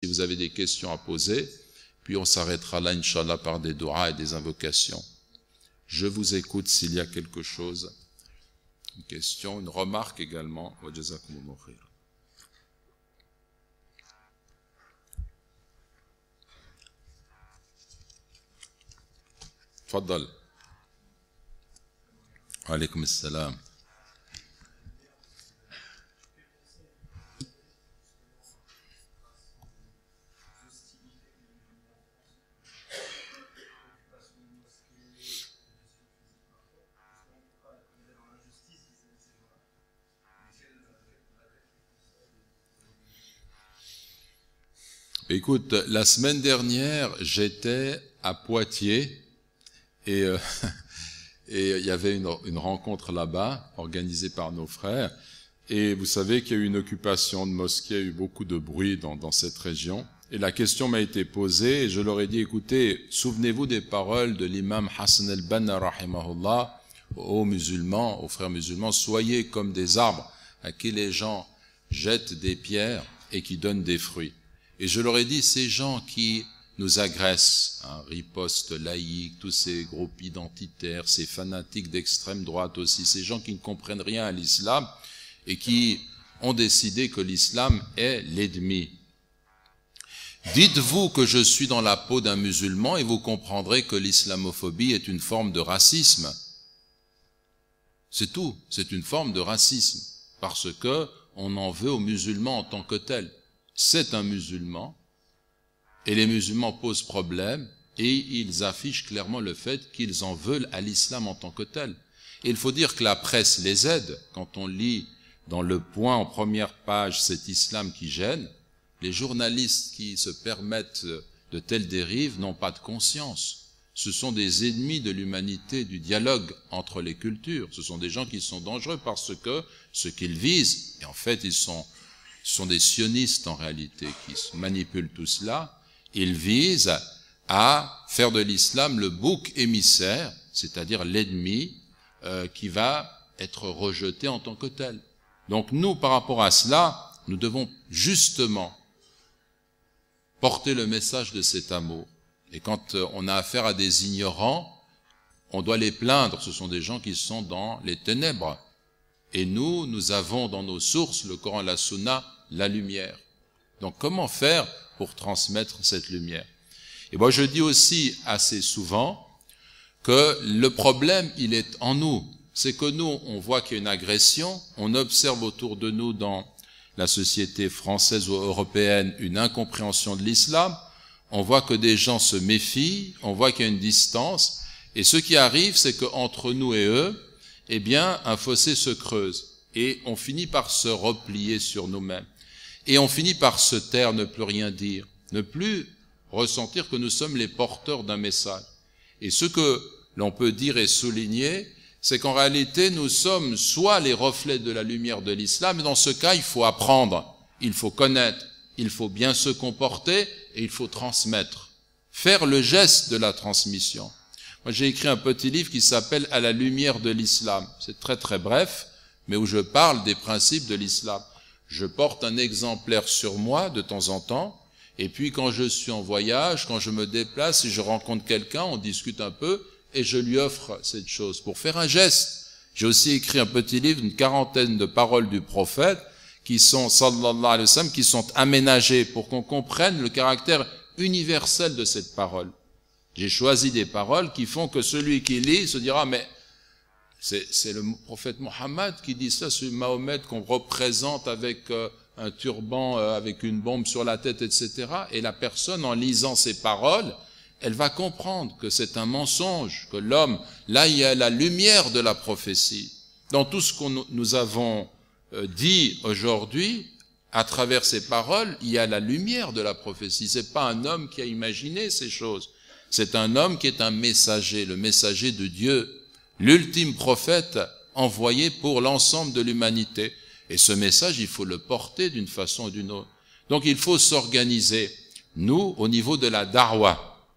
Si vous avez des questions à poser, puis on s'arrêtera là, Inch'Allah, par des du'as et des invocations. Je vous écoute s'il y a quelque chose. Une question, une remarque également. Wa jazakumullahu khair. Tfaddal. Alaykoum assalam. Écoute, la semaine dernière, j'étais à Poitiers et il y avait une rencontre là-bas organisée par nos frères. Et vous savez qu'il y a eu une occupation de mosquées, il y a eu beaucoup de bruit dans cette région. Et la question m'a été posée et je leur ai dit, écoutez, souvenez-vous des paroles de l'imam Hassan al-Banna, rahimahullah, aux musulmans, aux frères musulmans, soyez comme des arbres à qui les gens jettent des pierres et qui donnent des fruits. Et je leur ai dit, ces gens qui nous agressent, riposte laïque, tous ces groupes identitaires, ces fanatiques d'extrême droite aussi, ces gens qui ne comprennent rien à l'islam et qui ont décidé que l'islam est l'ennemi. Dites-vous que je suis dans la peau d'un musulman et vous comprendrez que l'islamophobie est une forme de racisme. C'est tout, c'est une forme de racisme, parce que on en veut aux musulmans en tant que tels. C'est un musulman, et les musulmans posent problème, et ils affichent clairement le fait qu'ils en veulent à l'islam en tant que tel. Et il faut dire que la presse les aide. Quand on lit dans Le Point en première page cet islam qui gêne, les journalistes qui se permettent de telles dérives n'ont pas de conscience. Ce sont des ennemis de l'humanité, du dialogue entre les cultures. Ce sont des gens qui sont dangereux parce que ce qu'ils visent, et en fait ce sont des sionistes en réalité qui manipulent tout cela, ils visent à faire de l'islam le bouc émissaire, c'est-à-dire l'ennemi qui va être rejeté en tant que tel. Donc nous, par rapport à cela, nous devons justement porter le message de cet amour. Et quand on a affaire à des ignorants, on doit les plaindre. Ce sont des gens qui sont dans les ténèbres. Et nous avons dans nos sources, le Coran et la Sunna, la lumière. Donc comment faire pour transmettre cette lumière? Et moi je dis aussi assez souvent que le problème, il est en nous. C'est que nous, on voit qu'il y a une agression, on observe autour de nous dans la société française ou européenne une incompréhension de l'islam, on voit que des gens se méfient, on voit qu'il y a une distance, et ce qui arrive, c'est qu'entre nous et eux, eh bien, un fossé se creuse, et on finit par se replier sur nous-mêmes. Et on finit par se taire, ne plus rien dire, ne plus ressentir que nous sommes les porteurs d'un message. Et ce que l'on peut dire et souligner, c'est qu'en réalité, nous sommes soit les reflets de la lumière de l'islam, et dans ce cas, il faut apprendre, il faut connaître, il faut bien se comporter, et il faut transmettre. Faire le geste de la transmission. Moi, j'ai écrit un petit livre qui s'appelle « À la lumière de l'islam ». C'est très très bref, mais où je parle des principes de l'islam. Je porte un exemplaire sur moi de temps en temps, et puis quand je suis en voyage, quand je me déplace, si je rencontre quelqu'un, on discute un peu, et je lui offre cette chose pour faire un geste. J'ai aussi écrit un petit livre, une quarantaine de paroles du prophète, qui sont, sallallahu alayhi wa sallam, qui sont aménagées pour qu'on comprenne le caractère universel de cette parole. J'ai choisi des paroles qui font que celui qui lit se dira, mais c'est le prophète Mohammed qui dit ça, c'est Mahomet qu'on représente avec un turban, avec une bombe sur la tête, etc. Et la personne, en lisant ces paroles, elle va comprendre que c'est un mensonge, que l'homme, là il y a la lumière de la prophétie. Dans tout ce que nous avons dit aujourd'hui, à travers ces paroles, il y a la lumière de la prophétie. C'est pas un homme qui a imaginé ces choses. C'est un homme qui est un messager, le messager de Dieu, l'ultime prophète envoyé pour l'ensemble de l'humanité. Et ce message, il faut le porter d'une façon ou d'une autre. Donc il faut s'organiser, nous, au niveau de la darwa,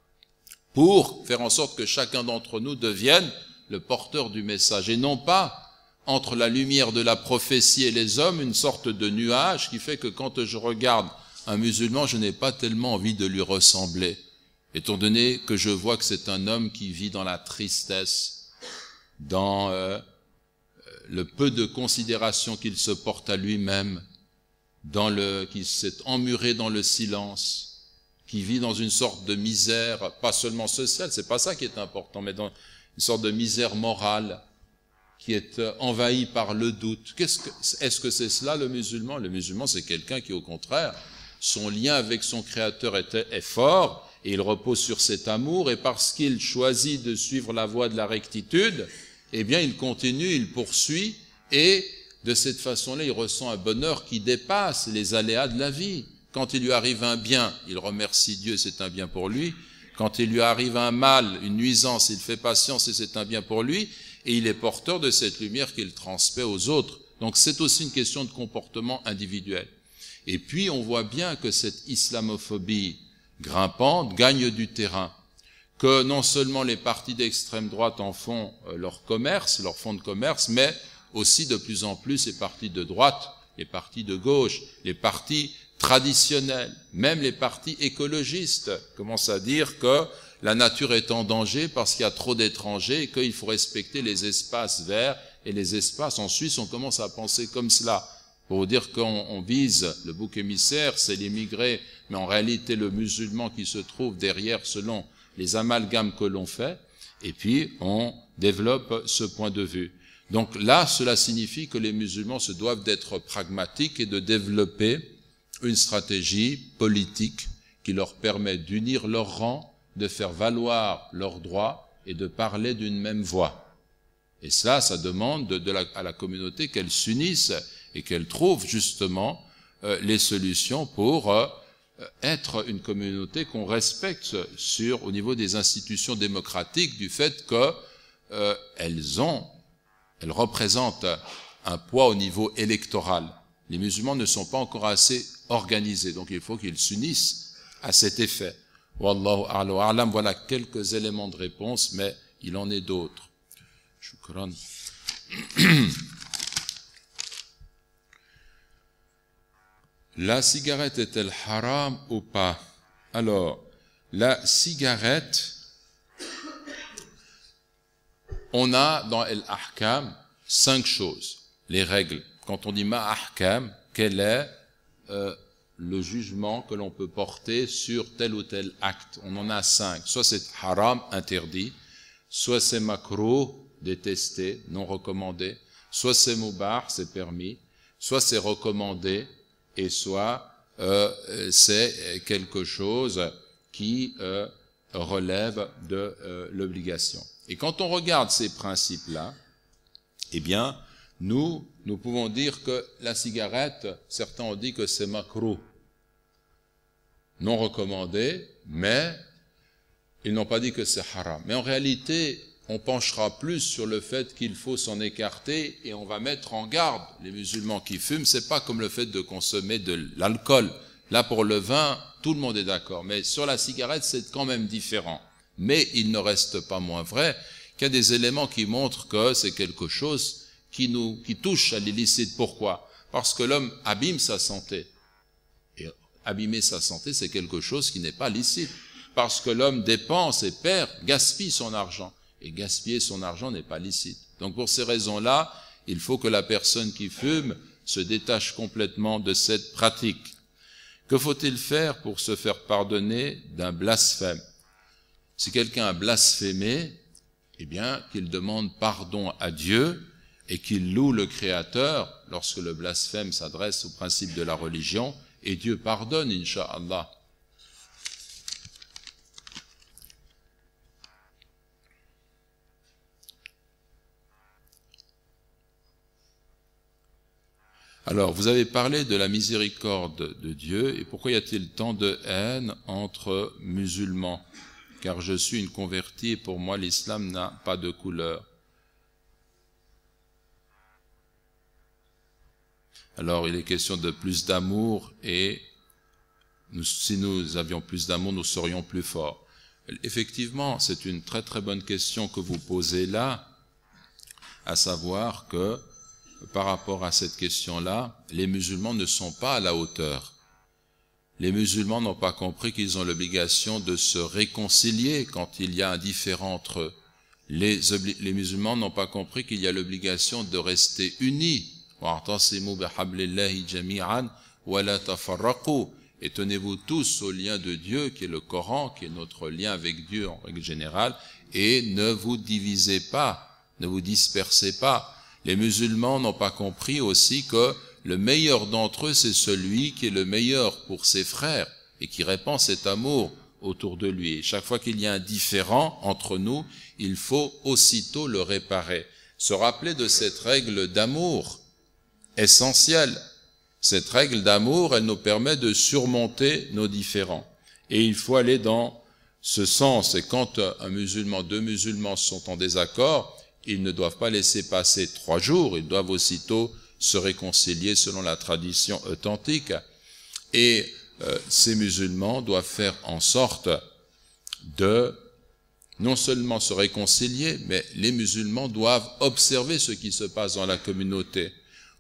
pour faire en sorte que chacun d'entre nous devienne le porteur du message, et non pas entre la lumière de la prophétie et les hommes, une sorte de nuage qui fait que quand je regarde un musulman, je n'ai pas tellement envie de lui ressembler, étant donné que je vois que c'est un homme qui vit dans la tristesse, dans le peu de considération qu'il se porte à lui-même, qui s'est emmuré dans le silence, qui vit dans une sorte de misère, pas seulement sociale, c'est pas ça qui est important, mais dans une sorte de misère morale, qui est envahi par le doute. Est-ce que c'est cela le musulman? Le musulman, c'est quelqu'un qui, au contraire, son lien avec son Créateur est fort, et il repose sur cet amour, et parce qu'il choisit de suivre la voie de la rectitude, eh bien, il continue, il poursuit, et de cette façon-là, il ressent un bonheur qui dépasse les aléas de la vie. Quand il lui arrive un bien, il remercie Dieu, c'est un bien pour lui. Quand il lui arrive un mal, une nuisance, il fait patience et c'est un bien pour lui. Et il est porteur de cette lumière qu'il transmet aux autres. Donc c'est aussi une question de comportement individuel. Et puis on voit bien que cette islamophobie grimpante gagne du terrain, que non seulement les partis d'extrême droite en font leur commerce, leur fonds de commerce, mais aussi de plus en plus les partis de droite, les partis de gauche, les partis traditionnels, même les partis écologistes commencent à dire que la nature est en danger parce qu'il y a trop d'étrangers et qu'il faut respecter les espaces verts et les espaces. En Suisse, on commence à penser comme cela. Pour dire qu'on vise le bouc émissaire, c'est l'immigré, mais en réalité le musulman qui se trouve derrière selon les amalgames que l'on fait, et puis on développe ce point de vue. Donc là, cela signifie que les musulmans se doivent d'être pragmatiques et de développer une stratégie politique qui leur permet d'unir leurs rangs, de faire valoir leurs droits et de parler d'une même voix. Et ça demande à la communauté qu'elle s'unisse et qu'elle trouve justement les solutions pour être une communauté qu'on respecte au niveau des institutions démocratiques, du fait qu'elles représentent un poids au niveau électoral. Les musulmans ne sont pas encore assez organisés, donc il faut qu'ils s'unissent à cet effet. Wallahu a'lam, voilà quelques éléments de réponse, mais il en est d'autres. Shukran. La cigarette est-elle haram ou pas? Alors, la cigarette, on a dans el-ahkam 5 choses, les règles. Quand on dit ma-ahkam, quel est le jugement que l'on peut porter sur tel ou tel acte? On en a 5. Soit c'est haram, interdit, soit c'est makruh, détesté, non recommandé, soit c'est mubah, c'est permis, soit c'est recommandé, et soit c'est quelque chose qui relève de l'obligation. Et quand on regarde ces principes-là, eh bien, nous pouvons dire que la cigarette, certains ont dit que c'est makruh, non recommandé, mais ils n'ont pas dit que c'est haram. Mais en réalité, on penchera plus sur le fait qu'il faut s'en écarter et on va mettre en garde les musulmans qui fument. C'est pas comme le fait de consommer de l'alcool. Là, pour le vin, tout le monde est d'accord. Mais sur la cigarette, c'est quand même différent. Mais il ne reste pas moins vrai qu'il y a des éléments qui montrent que c'est quelque chose qui touche à l'illicite. Pourquoi? Parce que l'homme abîme sa santé. Et abîmer sa santé, c'est quelque chose qui n'est pas licite. Parce que l'homme dépense et perd, gaspille son argent. Et gaspiller son argent n'est pas licite. Donc pour ces raisons-là, il faut que la personne qui fume se détache complètement de cette pratique. Que faut-il faire pour se faire pardonner d'un blasphème? Si quelqu'un a blasphémé, eh bien qu'il demande pardon à Dieu et qu'il loue le Créateur lorsque le blasphème s'adresse au principe de la religion, et Dieu pardonne, incha'Allah. Alors, vous avez parlé de la miséricorde de Dieu, et pourquoi y a-t-il tant de haine entre musulmans? Car je suis une convertie, et pour moi l'islam n'a pas de couleur. Alors, il est question de plus d'amour, et si nous avions plus d'amour, nous serions plus forts. Effectivement, c'est une très très bonne question que vous posez là, à savoir que par rapport à cette question-là, les musulmans ne sont pas à la hauteur. les musulmans n'ont pas compris qu'ils ont l'obligation de se réconcilier quand il y a un différend entre eux. Les musulmans n'ont pas compris qu'il y a l'obligation de rester unis. Et tenez-vous tous au lien de Dieu, qui est le Coran, qui est notre lien avec Dieu en règle générale, et ne vous divisez pas, ne vous dispersez pas. Les musulmans n'ont pas compris aussi que le meilleur d'entre eux, c'est celui qui est le meilleur pour ses frères et qui répand cet amour autour de lui. Et chaque fois qu'il y a un différend entre nous, il faut aussitôt le réparer. Se rappeler de cette règle d'amour essentielle. Cette règle d'amour, elle nous permet de surmonter nos différends. Et il faut aller dans ce sens. Et quand deux musulmans sont en désaccord, ils ne doivent pas laisser passer 3 jours, ils doivent aussitôt se réconcilier selon la tradition authentique. Et ces musulmans doivent faire en sorte de non seulement se réconcilier, mais les musulmans doivent observer ce qui se passe dans la communauté.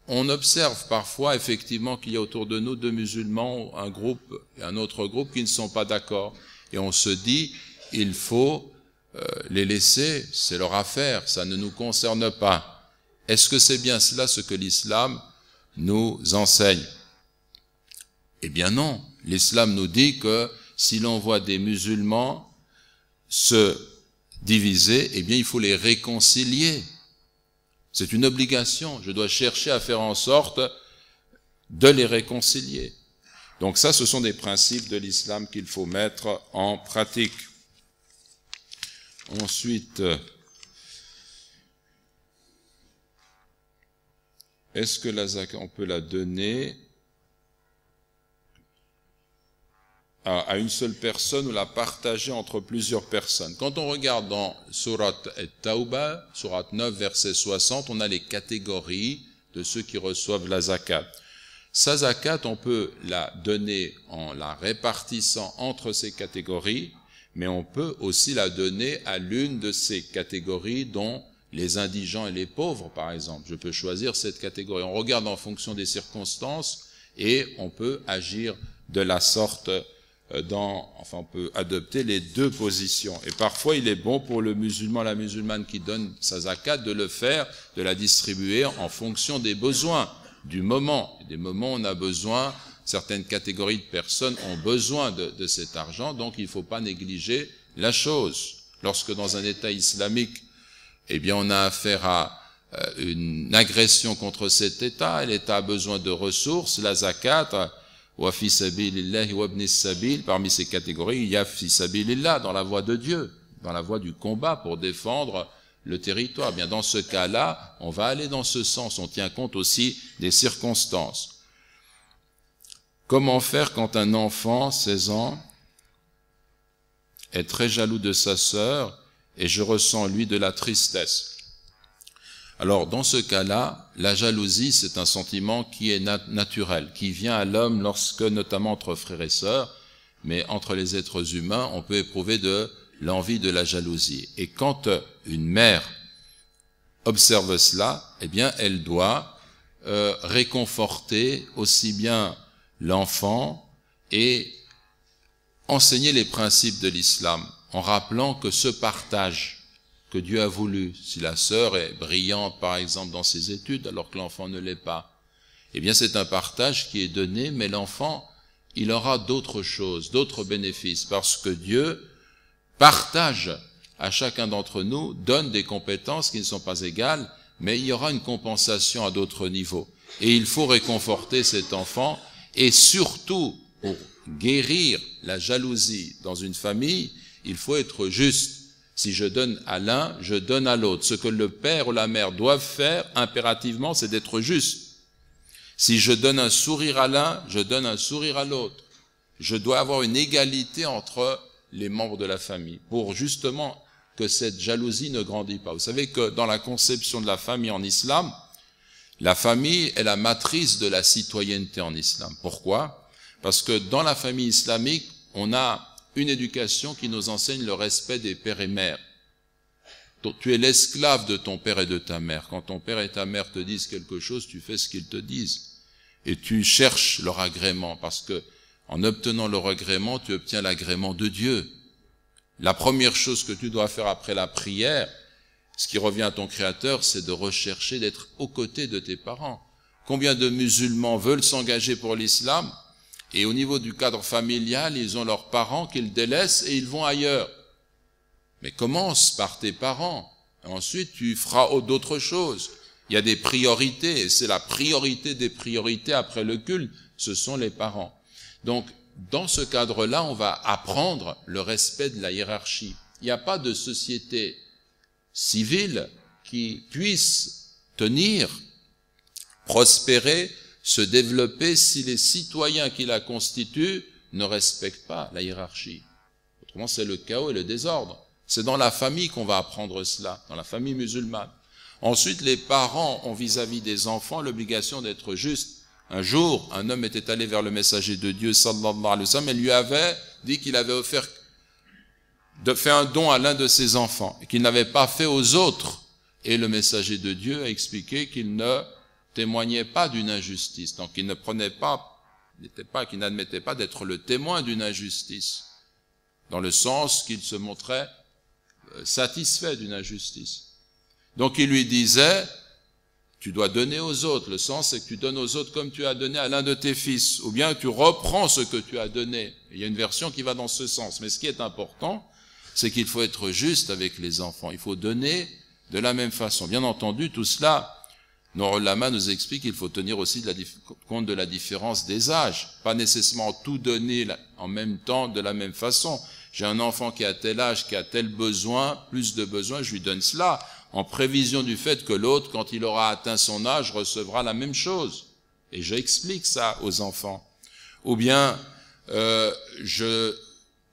On observe parfois effectivement qu'il y a autour de nous 2 musulmans, un groupe et un autre groupe qui ne sont pas d'accord. Et on se dit, il faut les laisser, c'est leur affaire, ça ne nous concerne pas. Est-ce que c'est bien cela ce que l'islam nous enseigne? Eh bien non, l'islam nous dit que si l'on voit des musulmans se diviser, eh bien il faut les réconcilier. C'est une obligation, je dois chercher à faire en sorte de les réconcilier. Donc ça, ce sont des principes de l'islam qu'il faut mettre en pratique. Ensuite, est-ce que la zakat, on peut la donner à une seule personne ou la partager entre plusieurs personnes? Quand on regarde dans Surat At-Tawbah, Surat 9, verset 60, on a les catégories de ceux qui reçoivent la zakat. Sa zakat, on peut la donner en la répartissant entre ces catégories, mais on peut aussi la donner à l'une de ces catégories, dont les indigents et les pauvres, par exemple. Je peux choisir cette catégorie. On regarde en fonction des circonstances et on peut agir de la sorte on peut adopter les 2 positions. Et parfois, il est bon pour le musulman, la musulmane qui donne sa zakat, de le faire, de la distribuer en fonction des besoins du moment. Des moments où on a besoin, certaines catégories de personnes ont besoin de cet argent, donc il ne faut pas négliger la chose. Lorsque dans un État islamique, eh bien, on a affaire à une agression contre cet État, et l'État a besoin de ressources, la zakat, wa fi sabilillahi wa ibnis sabil, parmi ces catégories, il y a fi sabilillah, dans la voie de Dieu, dans la voie du combat pour défendre le territoire. Bien, dans ce cas-là, on va aller dans ce sens, on tient compte aussi des circonstances. Comment faire quand un enfant, 16 ans, est très jaloux de sa sœur et je ressens, lui, de la tristesse? Alors, dans ce cas-là, la jalousie, c'est un sentiment qui est naturel, qui vient à l'homme lorsque, notamment entre frères et sœurs, mais entre les êtres humains, on peut éprouver de l'envie, de la jalousie. Et quand une mère observe cela, eh bien, elle doit réconforter aussi bien l'enfant et enseigner les principes de l'islam, en rappelant que ce partage que Dieu a voulu, si la sœur est brillante par exemple dans ses études alors que l'enfant ne l'est pas, eh bien c'est un partage qui est donné, mais l'enfant, il aura d'autres choses, d'autres bénéfices, parce que Dieu partage à chacun d'entre nous, donne des compétences qui ne sont pas égales, mais il y aura une compensation à d'autres niveaux. Et il faut réconforter cet enfant, et surtout, pour guérir la jalousie dans une famille, il faut être juste. Si je donne à l'un, je donne à l'autre. Ce que le père ou la mère doivent faire impérativement, c'est d'être juste. Si je donne un sourire à l'un, je donne un sourire à l'autre. Je dois avoir une égalité entre les membres de la famille pour justement que cette jalousie ne grandisse pas. Vous savez que dans la conception de la famille en islam, la famille est la matrice de la citoyenneté en islam. Pourquoi? Parce que dans la famille islamique, on a une éducation qui nous enseigne le respect des pères et mères. Tu es l'esclave de ton père et de ta mère. Quand ton père et ta mère te disent quelque chose, tu fais ce qu'ils te disent. Et tu cherches leur agrément, parce que En obtenant le agrément, tu obtiens l'agrément de Dieu. La première chose que tu dois faire après la prière, ce qui revient à ton Créateur, c'est de rechercher d'être aux côtés de tes parents. Combien de musulmans veulent s'engager pour l'islam et au niveau du cadre familial, ils ont leurs parents qu'ils délaissent et ils vont ailleurs. Mais commence par tes parents. Ensuite, tu feras d'autres choses. Il y a des priorités et c'est la priorité des priorités après le culte, ce sont les parents. Donc, dans ce cadre-là, on va apprendre le respect de la hiérarchie. Il n'y a pas de société civile qui puisse tenir, prospérer, se développer si les citoyens qui la constituent ne respectent pas la hiérarchie. Autrement, c'est le chaos et le désordre. C'est dans la famille qu'on va apprendre cela, dans la famille musulmane. Ensuite, les parents ont vis-à-vis des enfants l'obligation d'être justes. Un jour, un homme était allé vers le messager de Dieu, sallallahu alayhi wa sallam, et lui avait dit qu'il avait fait un don à l'un de ses enfants, et qu'il n'avait pas fait aux autres. Et le messager de Dieu a expliqué qu'il ne témoignait pas d'une injustice. Donc, il n'admettait pas d'être le témoin d'une injustice, dans le sens qu'il se montrait satisfait d'une injustice. Donc, il lui disait, tu dois donner aux autres. Le sens, c'est que tu donnes aux autres comme tu as donné à l'un de tes fils. Ou bien tu reprends ce que tu as donné. Il y a une version qui va dans ce sens. Mais ce qui est important, c'est qu'il faut être juste avec les enfants. Il faut donner de la même façon. Bien entendu, tout cela, nos ulama nous expliquent qu'il faut tenir aussi compte de la différence des âges. Pas nécessairement tout donner en même temps de la même façon. J'ai un enfant qui a tel âge, qui a tel besoin, plus de besoin, je lui donne cela, en prévision du fait que l'autre, quand il aura atteint son âge, recevra la même chose. Et j'explique ça aux enfants. Ou bien, je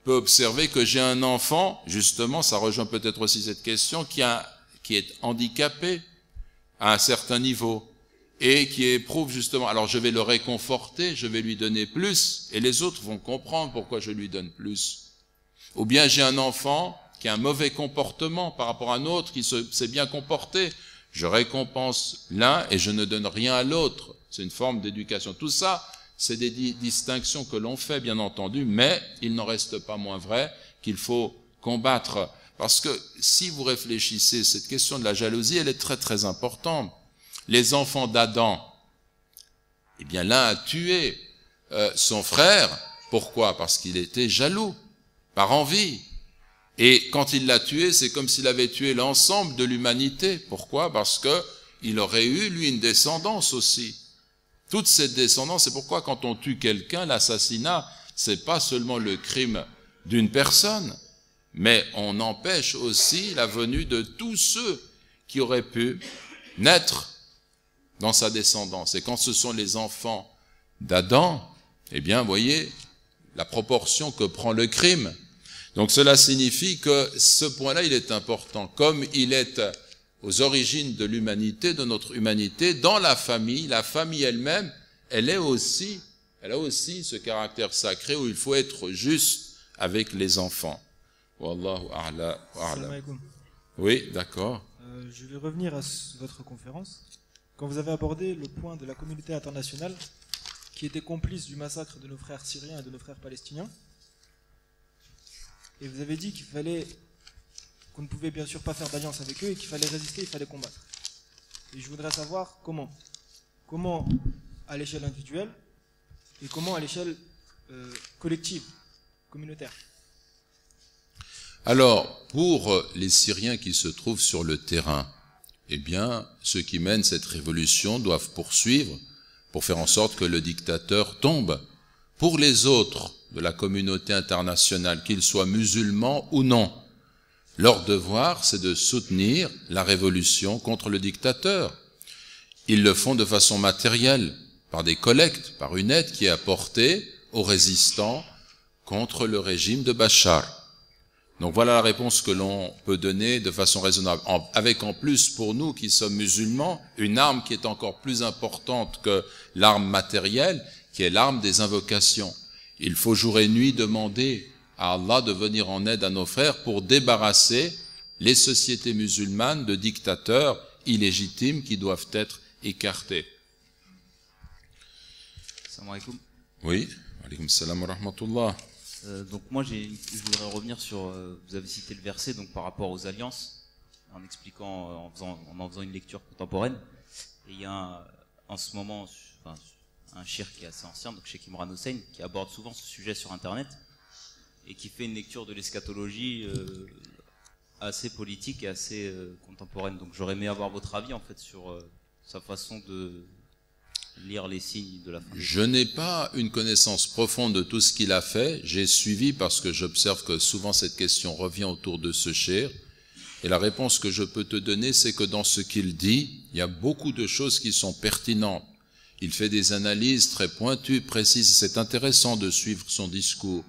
peux observer que j'ai un enfant, justement, ça rejoint peut-être aussi cette question, qui est handicapé à un certain niveau et qui éprouve justement, alors je vais le réconforter, je vais lui donner plus, et les autres vont comprendre pourquoi je lui donne plus. Ou bien j'ai un enfant qui a un mauvais comportement par rapport à un autre qui s'est bien comporté. Je récompense l'un et je ne donne rien à l'autre. C'est une forme d'éducation. Tout ça, c'est des distinctions que l'on fait, bien entendu, mais il n'en reste pas moins vrai qu'il faut combattre. Parce que si vous réfléchissez, cette question de la jalousie, elle est très très importante. Les enfants d'Adam, eh bien l'un a tué son frère. Pourquoi? Parce qu'il était jaloux, par envie. Et quand il l'a tué, c'est comme s'il avait tué l'ensemble de l'humanité. Pourquoi? Parce que il aurait eu, lui, une descendance aussi. Toute cette descendance, c'est pourquoi quand on tue quelqu'un, l'assassinat, c'est pas seulement le crime d'une personne, mais on empêche aussi la venue de tous ceux qui auraient pu naître dans sa descendance. Et quand ce sont les enfants d'Adam, eh bien, vous voyez la proportion que prend le crime. Donc cela signifie que ce point-là, il est important. Comme il est aux origines de l'humanité, de notre humanité, dans la famille elle-même, elle a aussi ce caractère sacré où il faut être juste avec les enfants. Wallahu a'la wa a'lam. Oui, d'accord. Je vais revenir à votre conférence. Quand vous avez abordé le point de la communauté internationale qui était complice du massacre de nos frères syriens et de nos frères palestiniens, et vous avez dit qu'on ne pouvait bien sûr pas faire d'alliance avec eux et qu'il fallait résister, il fallait combattre. Et je voudrais savoir comment. Comment à l'échelle individuelle et comment à l'échelle collective, communautaire. Alors, pour les Syriens qui se trouvent sur le terrain, eh bien, ceux qui mènent cette révolution doivent poursuivre pour faire en sorte que le dictateur tombe. Pour les autres de la communauté internationale, qu'ils soient musulmans ou non, leur devoir, c'est de soutenir la révolution contre le dictateur. Ils le font de façon matérielle, par des collectes, par une aide qui est apportée aux résistants contre le régime de Bachar. Donc voilà la réponse que l'on peut donner de façon raisonnable. Avec en plus, pour nous qui sommes musulmans, une arme qui est encore plus importante que l'arme matérielle, qui est l'arme des invocations. Il faut jour et nuit demander à Allah de venir en aide à nos frères pour débarrasser les sociétés musulmanes de dictateurs illégitimes qui doivent être écartés. Assalamu alaikum. Oui. Alaykoum salam wa rahmatullah. Donc moi, je voudrais revenir sur, vous avez cité le verset donc par rapport aux alliances, en expliquant, en faisant une lecture contemporaine. Et il y a en ce moment un cheikh qui est assez ancien, donc Cheikh Imran Hossein, qui aborde souvent ce sujet sur Internet et qui fait une lecture de l'eschatologie assez politique et assez contemporaine. Donc j'aurais aimé avoir votre avis en fait sur sa façon de lire les signes de la fin. Je n'ai pas une connaissance profonde de tout ce qu'il a fait. J'ai suivi parce que j'observe que souvent cette question revient autour de ce cheikh. Et la réponse que je peux te donner, c'est que dans ce qu'il dit, il y a beaucoup de choses qui sont pertinentes. Il fait des analyses très pointues, précises. C'est intéressant de suivre son discours,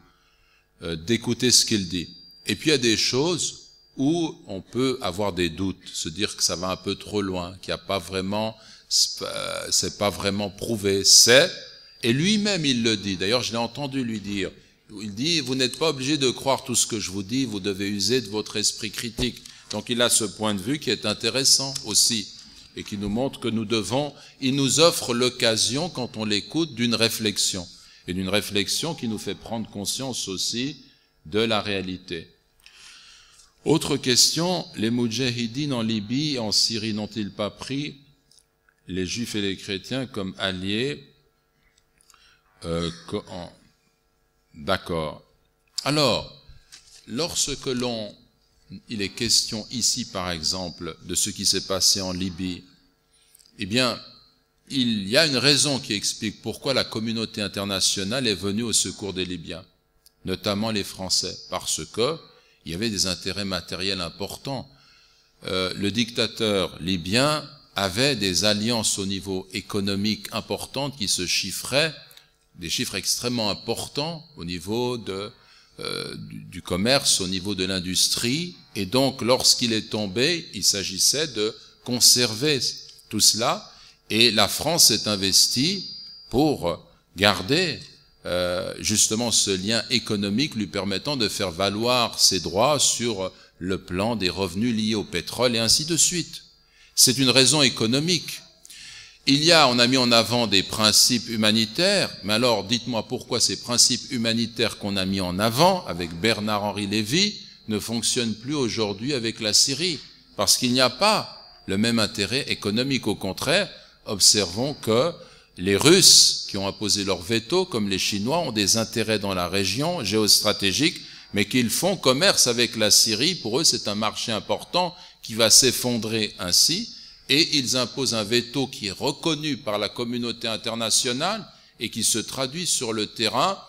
d'écouter ce qu'il dit. Et puis il y a des choses où on peut avoir des doutes, se dire que ça va un peu trop loin, qu'il n'y a pas vraiment, c'est pas vraiment prouvé. Et lui-même il le dit. D'ailleurs, je l'ai entendu lui dire. Il dit, vous n'êtes pas obligé de croire tout ce que je vous dis, vous devez user de votre esprit critique. Donc il a ce point de vue qui est intéressant aussi, et qui nous montre que il nous offre l'occasion, quand on l'écoute, d'une réflexion. Et d'une réflexion qui nous fait prendre conscience aussi de la réalité. Autre question, les moudjahidines en Libye et en Syrie n'ont-ils pas pris les juifs et les chrétiens comme alliés? D'accord. Alors, lorsque il est question ici, par exemple, de ce qui s'est passé en Libye, eh bien, il y a une raison qui explique pourquoi la communauté internationale est venue au secours des Libyens, notamment les Français, parce que il y avait des intérêts matériels importants. Le dictateur libyen avait des alliances au niveau économique importantes qui se chiffraient, des chiffres extrêmement importants au niveau du commerce, au niveau de l'industrie, et donc lorsqu'il est tombé, il s'agissait de conserver tout cela, et la France s'est investie pour garder justement ce lien économique lui permettant de faire valoir ses droits sur le plan des revenus liés au pétrole et ainsi de suite. C'est une raison économique. On a mis en avant des principes humanitaires, mais alors dites-moi pourquoi ces principes humanitaires qu'on a mis en avant avec Bernard-Henri Lévy ne fonctionnent plus aujourd'hui avec la Syrie, parce qu'il n'y a pas le même intérêt économique. Au contraire, observons que les Russes qui ont imposé leur veto, comme les Chinois, ont des intérêts dans la région géostratégique, mais qu'ils font commerce avec la Syrie. Pour eux, c'est un marché important qui va s'effondrer ainsi, et ils imposent un veto qui est reconnu par la communauté internationale et qui se traduit sur le terrain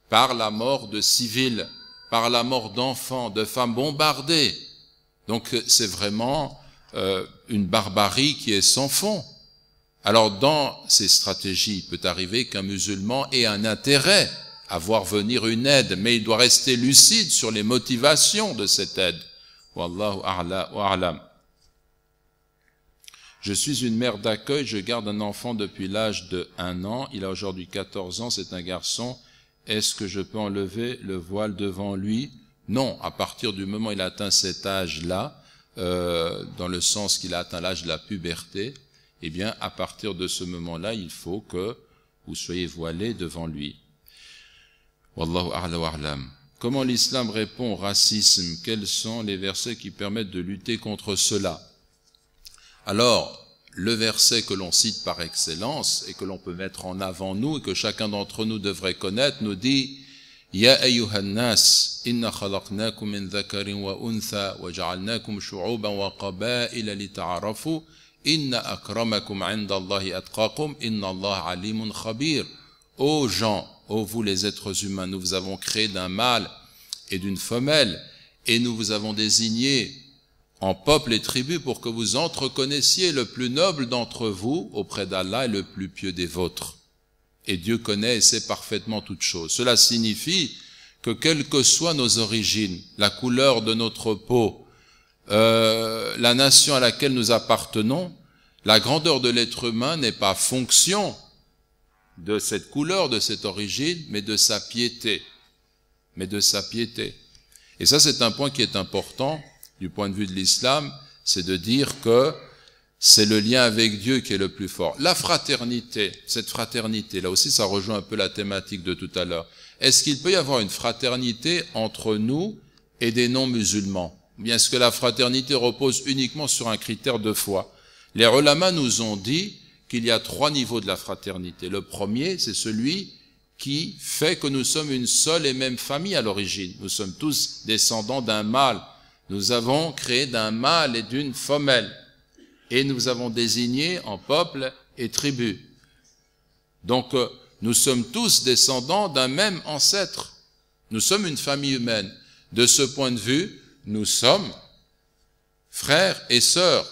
par la mort de civils, par la mort d'enfants, de femmes bombardées. Donc c'est vraiment une barbarie qui est sans fond. Alors dans ces stratégies, il peut arriver qu'un musulman ait un intérêt à voir venir une aide, mais il doit rester lucide sur les motivations de cette aide. Wallahu a'la wa a'lam. Je suis une mère d'accueil, je garde un enfant depuis l'âge de 1 an, il a aujourd'hui 14 ans, c'est un garçon. Est-ce que je peux enlever le voile devant lui? Non, à partir du moment où il a atteint cet âge-là, dans le sens qu'il a atteint l'âge de la puberté, eh bien, à partir de ce moment-là, il faut que vous soyez voilé devant lui. Wallahu a'la wa a'lam. Comment l'islam répond au racisme? Quels sont les versets qui permettent de lutter contre cela? Alors, le verset que l'on cite par excellence et que l'on peut mettre en avant nous et que chacun d'entre nous devrait connaître nous dit « Ya ayyuhan nas, inna khalaqnakum min dhakarin wa untha wa ja'alnakum shu'uban wa qaba'ila lita'arafu inna akramakum 'inda Allahi atqakum inna Allah alimun khabir » Ô gens, ô vous les êtres humains, nous vous avons créé d'un mâle et d'une femelle et nous vous avons désigné en peuple et tribus pour que vous entreconnaissiez le plus noble d'entre vous auprès d'Allah et le plus pieux des vôtres. Et Dieu connaît et sait parfaitement toutes choses. Cela signifie que quelles que soient nos origines, la couleur de notre peau, la nation à laquelle nous appartenons, la grandeur de l'être humain n'est pas fonction de cette couleur, de cette origine, mais de sa piété. Et ça, c'est un point qui est important du point de vue de l'islam, c'est de dire que c'est le lien avec Dieu qui est le plus fort. La fraternité, cette fraternité, là aussi ça rejoint un peu la thématique de tout à l'heure. Est-ce qu'il peut y avoir une fraternité entre nous et des non-musulmans? Ou bien est-ce que la fraternité repose uniquement sur un critère de foi? Les ulama nous ont dit qu'il y a 3 niveaux de la fraternité. Le premier, c'est celui qui fait que nous sommes une seule et même famille à l'origine. Nous sommes tous descendants d'un mâle. Nous avons créé d'un mâle et d'une femelle. Et nous avons désigné en peuple et tribu. Donc, nous sommes tous descendants d'un même ancêtre. Nous sommes une famille humaine. De ce point de vue, nous sommes frères et sœurs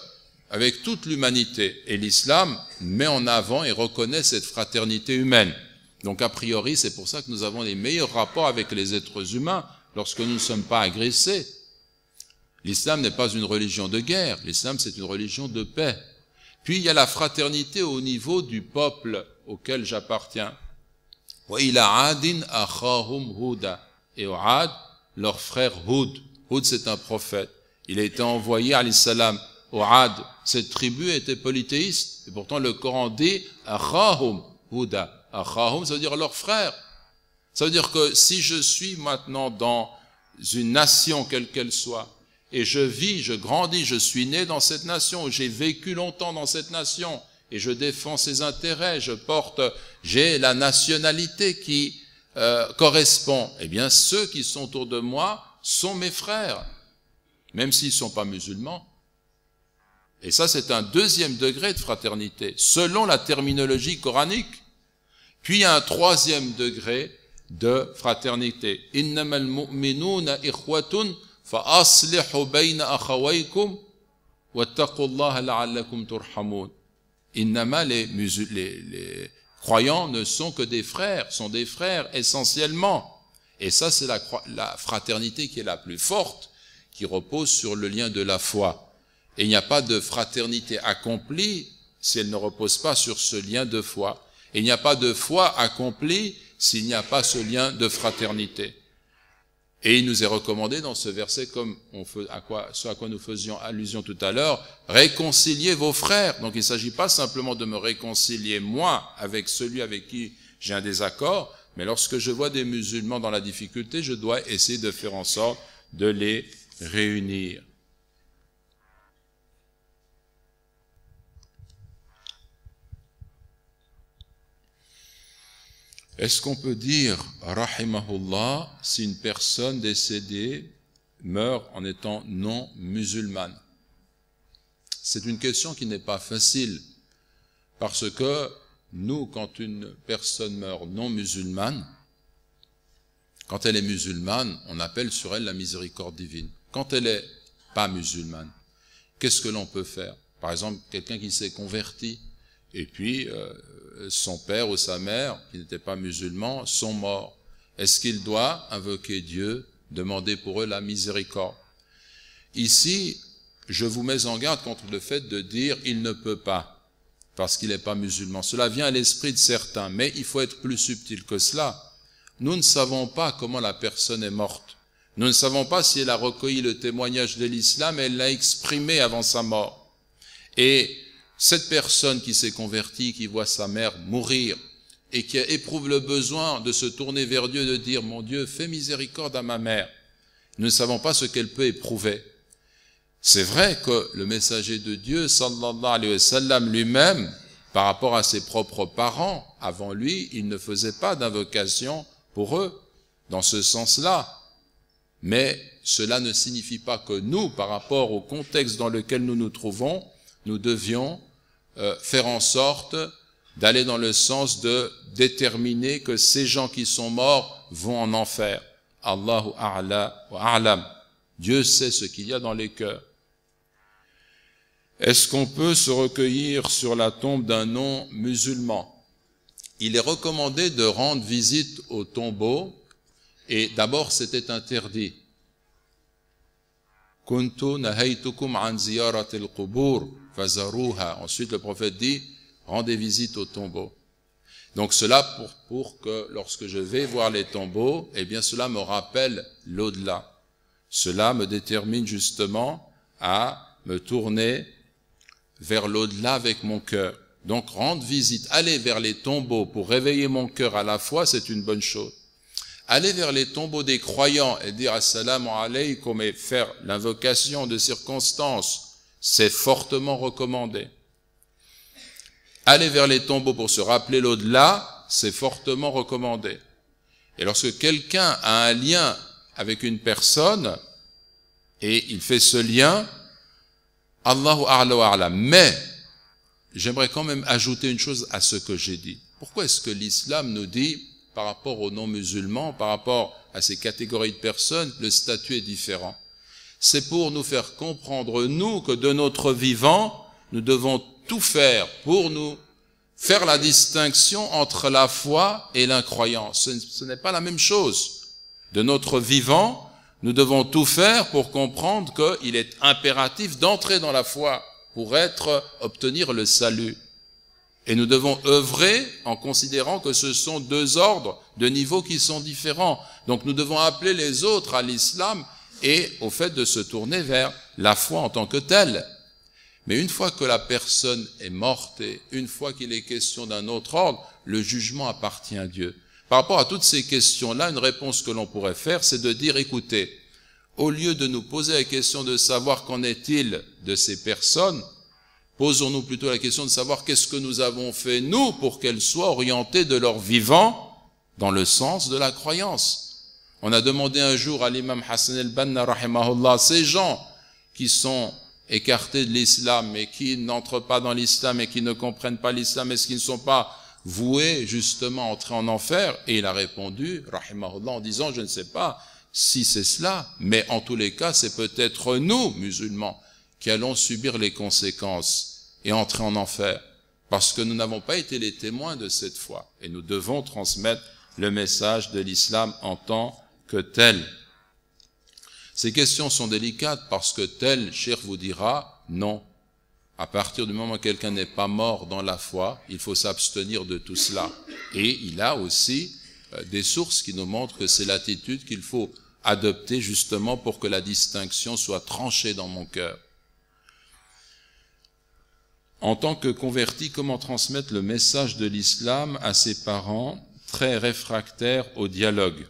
avec toute l'humanité. Et l'islam met en avant et reconnaît cette fraternité humaine. Donc, a priori, c'est pour ça que nous avons les meilleurs rapports avec les êtres humains lorsque nous ne sommes pas agressés. L'islam n'est pas une religion de guerre. L'islam, c'est une religion de paix. Puis, il y a la fraternité au niveau du peuple auquel j'appartiens. Wa ila adin akhahum huda. Et au Ad, leur frère Hud. Hud, c'est un prophète. Il a été envoyé, alayhi salam, au Ad. Cette tribu était polythéiste. Et pourtant, le Coran dit akhahum huda. Akhahum, ça veut dire leur frère. Ça veut dire que si je suis maintenant dans une nation, quelle qu'elle soit, et je vis, je grandis, je suis né dans cette nation, j'ai vécu longtemps dans cette nation, et je défends ses intérêts, j'ai la nationalité qui correspond, eh bien ceux qui sont autour de moi sont mes frères, même s'ils ne sont pas musulmans. Et ça, c'est un deuxième degré de fraternité, selon la terminologie coranique. Puis il y a un troisième degré de fraternité. Innamal mu'minuna ikhwatun فَأَصْلِحُوا بَيْنَ أَخَوَيْكُمْ وَاتَّقُوا اللَّهَ لَعَلَّكُمْ تُرْحَمُونَ. Innama, les croyants ne sont que des frères, sont des frères essentiellement. Et ça, c'est la fraternité qui est la plus forte, qui repose sur le lien de la foi. Et il n'y a pas de fraternité accomplie si elle ne repose pas sur ce lien de foi. Et il n'y a pas de foi accomplie s'il n'y a pas ce lien de fraternité. Et il nous est recommandé dans ce verset, comme ce à quoi nous faisions allusion tout à l'heure, réconciliez vos frères. Donc il ne s'agit pas simplement de me réconcilier moi avec celui avec qui j'ai un désaccord, mais lorsque je vois des musulmans dans la difficulté, je dois essayer de faire en sorte de les réunir. Est-ce qu'on peut dire, rahimahullah, si une personne décédée meurt en étant non musulmane? C'est une question qui n'est pas facile, parce que nous, quand une personne meurt non musulmane, quand elle est musulmane, on appelle sur elle la miséricorde divine. Quand elle n'est pas musulmane, qu'est-ce que l'on peut faire? Par exemple, quelqu'un qui s'est converti, et puis son père ou sa mère, qui n'étaient pas musulmans, sont morts. Est-ce qu'il doit invoquer Dieu, demander pour eux la miséricorde? Ici, je vous mets en garde contre le fait de dire « il ne peut pas », parce qu'il n'est pas musulman. Cela vient à l'esprit de certains, mais il faut être plus subtil que cela. Nous ne savons pas comment la personne est morte. Nous ne savons pas si elle a recueilli le témoignage de l'islam et elle l'a exprimé avant sa mort. Et cette personne qui s'est convertie, qui voit sa mère mourir et qui éprouve le besoin de se tourner vers Dieu, de dire « Mon Dieu, fais miséricorde à ma mère », nous ne savons pas ce qu'elle peut éprouver. C'est vrai que le messager de Dieu, sallallahu alayhi wa sallam, lui-même, par rapport à ses propres parents, avant lui, il ne faisait pas d'invocation pour eux, dans ce sens-là. Mais cela ne signifie pas que nous, par rapport au contexte dans lequel nous nous trouvons, nous devions faire en sorte d'aller dans le sens de déterminer que ces gens qui sont morts vont en enfer. Allahu a'la wa a'lam. Dieu sait ce qu'il y a dans les cœurs. Est-ce qu'on peut se recueillir sur la tombe d'un non-musulman? Il est recommandé de rendre visite au tombeau, et d'abord c'était interdit. Kuntu nahaytukum an ziyaratil qubur fazaruha. Ensuite le prophète dit, rendez visite au tombeau. Donc cela pour que lorsque je vais voir les tombeaux, eh bien cela me rappelle l'au-delà. Cela me détermine justement à me tourner vers l'au-delà avec mon cœur. Donc rendre visite, aller vers les tombeaux pour réveiller mon cœur à la fois, c'est une bonne chose. Aller vers les tombeaux des croyants et dire assalamu alaykum et faire l'invocation de circonstances, c'est fortement recommandé. Aller vers les tombeaux pour se rappeler l'au-delà, c'est fortement recommandé. Et lorsque quelqu'un a un lien avec une personne, et il fait ce lien, Allahu a'la wa a'lam. Mais, j'aimerais quand même ajouter une chose à ce que j'ai dit. Pourquoi est-ce que l'islam nous dit, par rapport aux non-musulmans, par rapport à ces catégories de personnes, le statut est différent? C'est pour nous faire comprendre, nous, que de notre vivant, nous devons tout faire pour nous faire la distinction entre la foi et l'incroyance. Ce n'est pas la même chose. De notre vivant, nous devons tout faire pour comprendre qu'il est impératif d'entrer dans la foi pour obtenir le salut. Et nous devons œuvrer en considérant que ce sont deux ordres de niveaux qui sont différents. Donc nous devons appeler les autres à l'islam et au fait de se tourner vers la foi en tant que telle. Mais une fois que la personne est morte et une fois qu'il est question d'un autre ordre, le jugement appartient à Dieu. Par rapport à toutes ces questions-là, une réponse que l'on pourrait faire, c'est de dire, écoutez, au lieu de nous poser la question de savoir qu'en est-il de ces personnes, posons-nous plutôt la question de savoir qu'est-ce que nous avons fait, nous, pour qu'elles soient orientées de leur vivant dans le sens de la croyance. On a demandé un jour à l'imam Hassan al-Banna, rahimahullah, ces gens qui sont écartés de l'islam et qui n'entrent pas dans l'islam et qui ne comprennent pas l'islam, est-ce qu'ils ne sont pas voués justement à entrer en enfer? Et il a répondu, rahimahullah, en disant, je ne sais pas si c'est cela, mais en tous les cas, c'est peut-être nous, musulmans, qui allons subir les conséquences et entrer en enfer, parce que nous n'avons pas été les témoins de cette foi, et nous devons transmettre le message de l'islam en tant que tel. Ces questions sont délicates parce que tel cheikh vous dira non. À partir du moment où quelqu'un n'est pas mort dans la foi, il faut s'abstenir de tout cela. Et il a aussi des sources qui nous montrent que c'est l'attitude qu'il faut adopter justement pour que la distinction soit tranchée dans mon cœur. En tant que converti, comment transmettre le message de l'islam à ses parents très réfractaires au dialogue?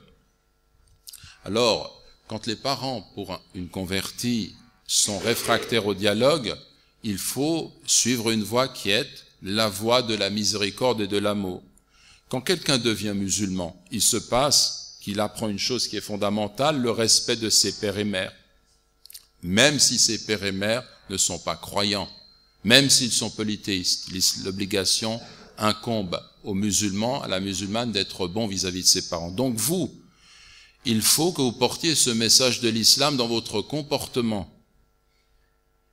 Alors, quand les parents, pour une convertie, sont réfractaires au dialogue, il faut suivre une voie qui est la voie de la miséricorde et de l'amour. Quand quelqu'un devient musulman, il se passe qu'il apprend une chose qui est fondamentale, le respect de ses pères et mères. Même si ses pères et mères ne sont pas croyants, même s'ils sont polythéistes, l'obligation incombe aux musulmans, à la musulmane, d'être bon vis-à-vis de ses parents. Donc vous, il faut que vous portiez ce message de l'islam dans votre comportement.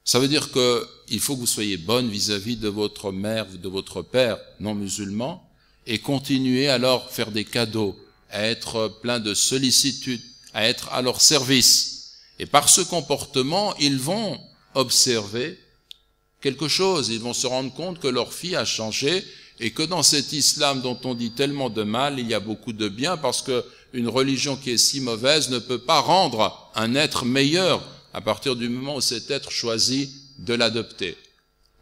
Ça veut dire qu'il faut que vous soyez bonne vis-à-vis de votre mère, de votre père non musulman, et continuer à leur faire des cadeaux, à être plein de sollicitude, à être à leur service. Et par ce comportement, ils vont observer quelque chose, ils vont se rendre compte que leur fille a changé et que dans cet islam dont on dit tellement de mal, il y a beaucoup de bien parce que une religion qui est si mauvaise ne peut pas rendre un être meilleur à partir du moment où cet être choisit de l'adopter.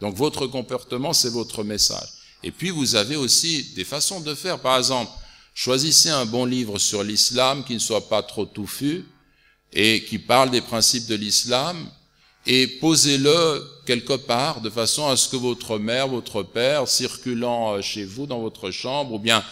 Donc votre comportement, c'est votre message. Et puis vous avez aussi des façons de faire. Par exemple, choisissez un bon livre sur l'islam qui ne soit pas trop touffu et qui parle des principes de l'islam et posez-le quelque part de façon à ce que votre mère, votre père, circulant chez vous dans votre chambre ou bien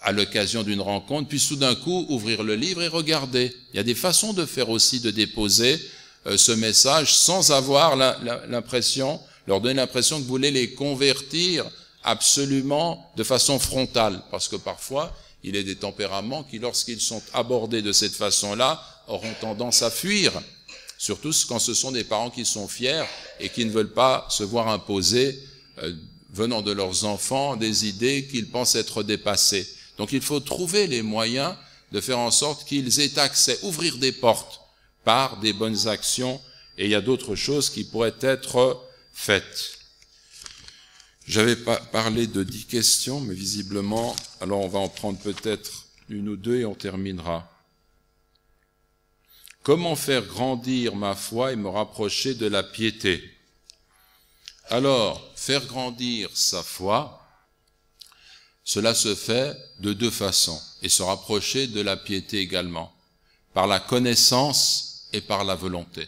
à l'occasion d'une rencontre, puis tout d'un coup ouvrir le livre et regarder. Il y a des façons de faire aussi, de déposer ce message sans avoir l'impression, leur donner l'impression que vous voulez les convertir absolument de façon frontale. Parce que parfois, il y a des tempéraments qui, lorsqu'ils sont abordés de cette façon-là, auront tendance à fuir. Surtout quand ce sont des parents qui sont fiers et qui ne veulent pas se voir imposer, venant de leurs enfants, des idées qu'ils pensent être dépassées. Donc il faut trouver les moyens de faire en sorte qu'ils aient accès, ouvrir des portes par des bonnes actions, et il y a d'autres choses qui pourraient être faites. J'avais parlé de 10 questions, mais visiblement, alors on va en prendre peut-être une ou deux et on terminera. Comment faire grandir ma foi et me rapprocher de la piété? Alors, faire grandir sa foi, cela se fait de deux façons, et se rapprocher de la piété également, par la connaissance et par la volonté.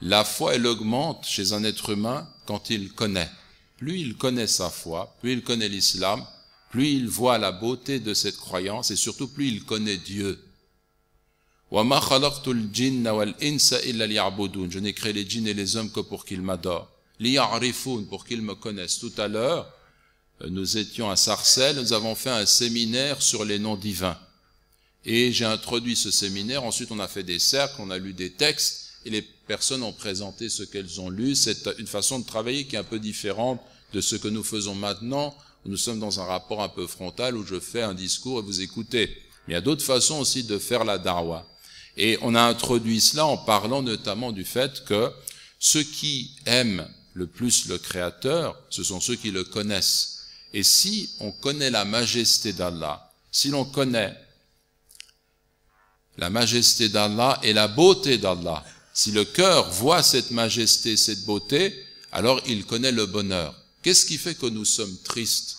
La foi, elle augmente chez un être humain quand il connaît. Plus il connaît sa foi, plus il connaît l'islam, plus il voit la beauté de cette croyance, et surtout plus il connaît Dieu. وَمَا خَلَقْتُ الْجِنَّ وَالْإِنسَ إِلَّا لِيَعْبُدُونَ. Je n'ai créé les djinns et les hommes que pour qu'ils m'adorent. لِيَعْرِفُونَ, pour qu'ils me connaissent. Tout à l'heure, nous étions à Sarcelles, nous avons fait un séminaire sur les noms divins. Et j'ai introduit ce séminaire, ensuite on a fait des cercles, on a lu des textes, et les personnes ont présenté ce qu'elles ont lu. C'est une façon de travailler qui est un peu différente de ce que nous faisons maintenant, où nous sommes dans un rapport un peu frontal, où je fais un discours et vous écoutez. Mais il y a d'autres façons aussi de faire la darwa. Et on a introduit cela en parlant notamment du fait que ceux qui aiment le plus le Créateur, ce sont ceux qui le connaissent. Et si on connaît la majesté d'Allah, si l'on connaît la majesté d'Allah et la beauté d'Allah, si le cœur voit cette majesté, cette beauté, alors il connaît le bonheur. Qu'est-ce qui fait que nous sommes tristes?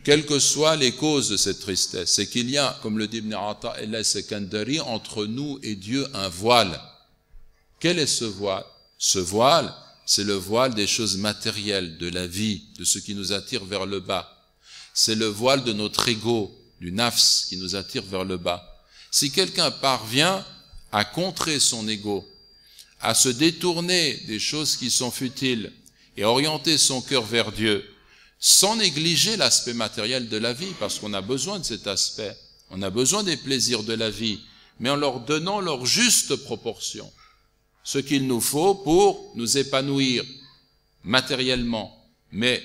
Quelles que soient les causes de cette tristesse, c'est qu'il y a, comme le dit Ibn Ata al-Sekandari, entre nous et Dieu un voile. Quel est ce voile? Ce voile, c'est le voile des choses matérielles, de la vie, de ce qui nous attire vers le bas. C'est le voile de notre ego, du nafs, qui nous attire vers le bas. Si quelqu'un parvient à contrer son ego, à se détourner des choses qui sont futiles et à orienter son cœur vers Dieu, sans négliger l'aspect matériel de la vie, parce qu'on a besoin de cet aspect, on a besoin des plaisirs de la vie, mais en leur donnant leur juste proportion, ce qu'il nous faut pour nous épanouir matériellement, mais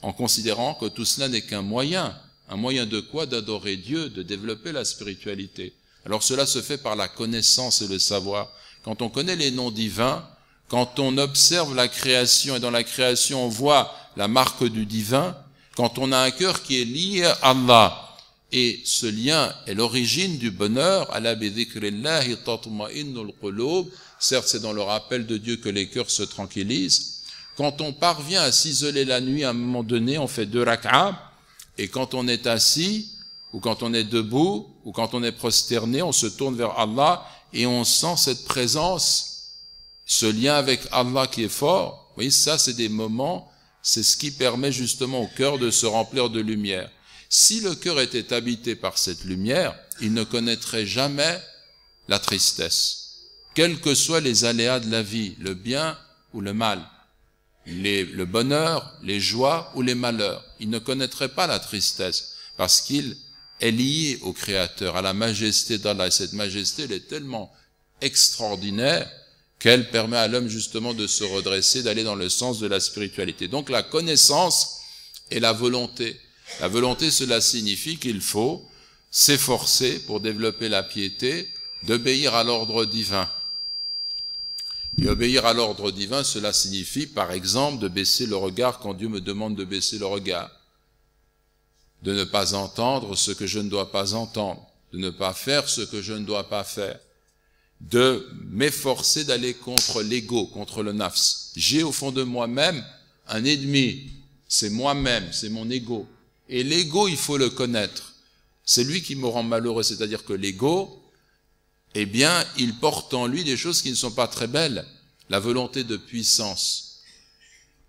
en considérant que tout cela n'est qu'un moyen de quoi? D'adorer Dieu, de développer la spiritualité. Alors cela se fait par la connaissance et le savoir. Quand on connaît les noms divins, quand on observe la création, et dans la création on voit la marque du divin, quand on a un cœur qui est lié à Allah, et ce lien est l'origine du bonheur, ala bi dhikrillahi tatma'innul qulub, certes c'est dans le rappel de Dieu que les cœurs se tranquillisent. Quand on parvient à s'isoler la nuit, à un moment donné, on fait 2 rak'a, et quand on est assis, ou quand on est debout, ou quand on est prosterné, on se tourne vers Allah, et on sent cette présence, ce lien avec Allah qui est fort. Vous voyez, ça c'est des moments, c'est ce qui permet justement au cœur de se remplir de lumière. Si le cœur était habité par cette lumière, il ne connaîtrait jamais la tristesse. Quels que soient les aléas de la vie, le bien ou le mal, le bonheur, les joies ou les malheurs, il ne connaîtrait pas la tristesse, parce qu'il est lié au Créateur, à la majesté d'Allah. Et cette majesté, elle est tellement extraordinaire qu'elle permet à l'homme justement de se redresser, d'aller dans le sens de la spiritualité. Donc la connaissance et la volonté. La volonté, cela signifie qu'il faut s'efforcer pour développer la piété, d'obéir à l'ordre divin. Et obéir à l'ordre divin, cela signifie par exemple de baisser le regard quand Dieu me demande de baisser le regard, de ne pas entendre ce que je ne dois pas entendre, de ne pas faire ce que je ne dois pas faire, de m'efforcer d'aller contre l'ego, contre le nafs. J'ai au fond de moi-même un ennemi, c'est moi-même, c'est mon ego. Et l'ego, il faut le connaître. C'est lui qui me rend malheureux, c'est-à-dire que l'ego, eh bien, il porte en lui des choses qui ne sont pas très belles. La volonté de puissance,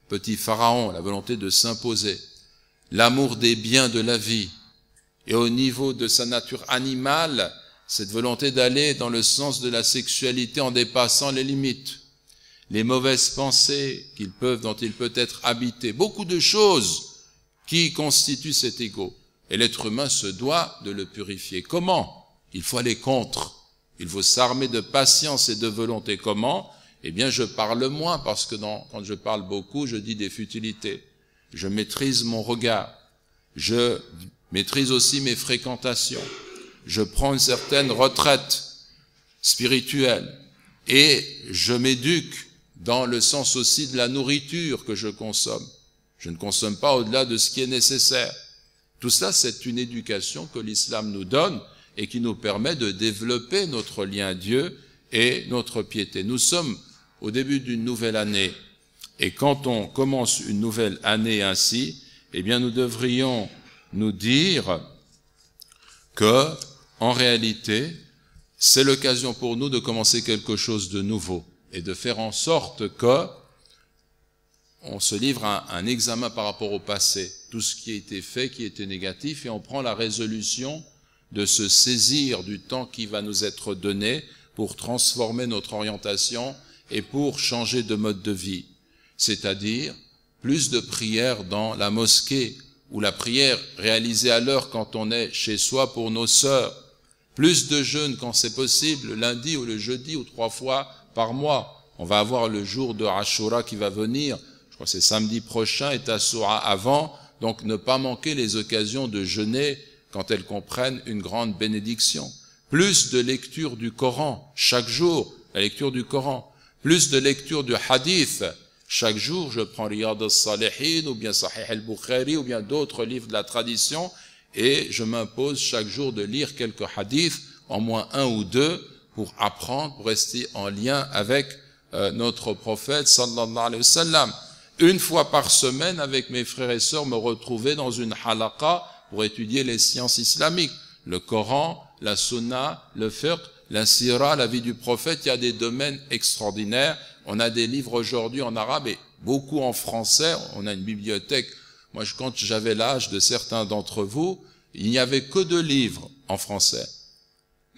petit pharaon, la volonté de s'imposer, l'amour des biens de la vie, et au niveau de sa nature animale, cette volonté d'aller dans le sens de la sexualité en dépassant les limites, les mauvaises pensées dont il peut être habité, beaucoup de choses qui constituent cet ego. Et l'être humain se doit de le purifier. Comment? Il faut aller contre. Il faut s'armer de patience et de volonté. Comment? Eh bien, je parle moins, parce que quand je parle beaucoup, je dis des futilités. Je maîtrise mon regard. Je maîtrise aussi mes fréquentations. Je prends une certaine retraite spirituelle. Et je m'éduque dans le sens aussi de la nourriture que je consomme. Je ne consomme pas au-delà de ce qui est nécessaire. Tout ça, c'est une éducation que l'islam nous donne et qui nous permet de développer notre lien à Dieu et notre piété. Nous sommes au début d'une nouvelle année Et quand on commence une nouvelle année ainsi, eh bien nous devrions nous dire que, en réalité, c'est l'occasion pour nous de commencer quelque chose de nouveau et de faire en sorte que on se livre à un examen par rapport au passé, tout ce qui a été fait, qui était négatif, et on prend la résolution de se saisir du temps qui va nous être donné pour transformer notre orientation et pour changer de mode de vie. C'est-à-dire plus de prières dans la mosquée, ou la prière réalisée à l'heure quand on est chez soi pour nos sœurs, plus de jeûnes quand c'est possible, le lundi ou le jeudi ou 3 fois par mois. On va avoir le jour de Ashura qui va venir, je crois que c'est samedi prochain et Tashura avant, donc ne pas manquer les occasions de jeûner quand elles comprennent une grande bénédiction. Plus de lecture du Coran, chaque jour, la lecture du Coran. Plus de lecture du hadith. Chaque jour, je prends Riyad al-Salihin, ou bien Sahih al-Bukhari, ou bien d'autres livres de la tradition, et je m'impose chaque jour de lire quelques hadiths, en moins 1 ou 2, pour apprendre, pour rester en lien avec notre prophète, sallallahu alayhi wa sallam. Une fois par semaine, avec mes frères et sœurs, me retrouver dans une halaqa pour étudier les sciences islamiques. Le Coran, la Sunna, le fiqh, la sira, la vie du prophète, il y a des domaines extraordinaires. On a des livres aujourd'hui en arabe et beaucoup en français. On a une bibliothèque. Moi, quand j'avais l'âge de certains d'entre vous, il n'y avait que 2 livres en français.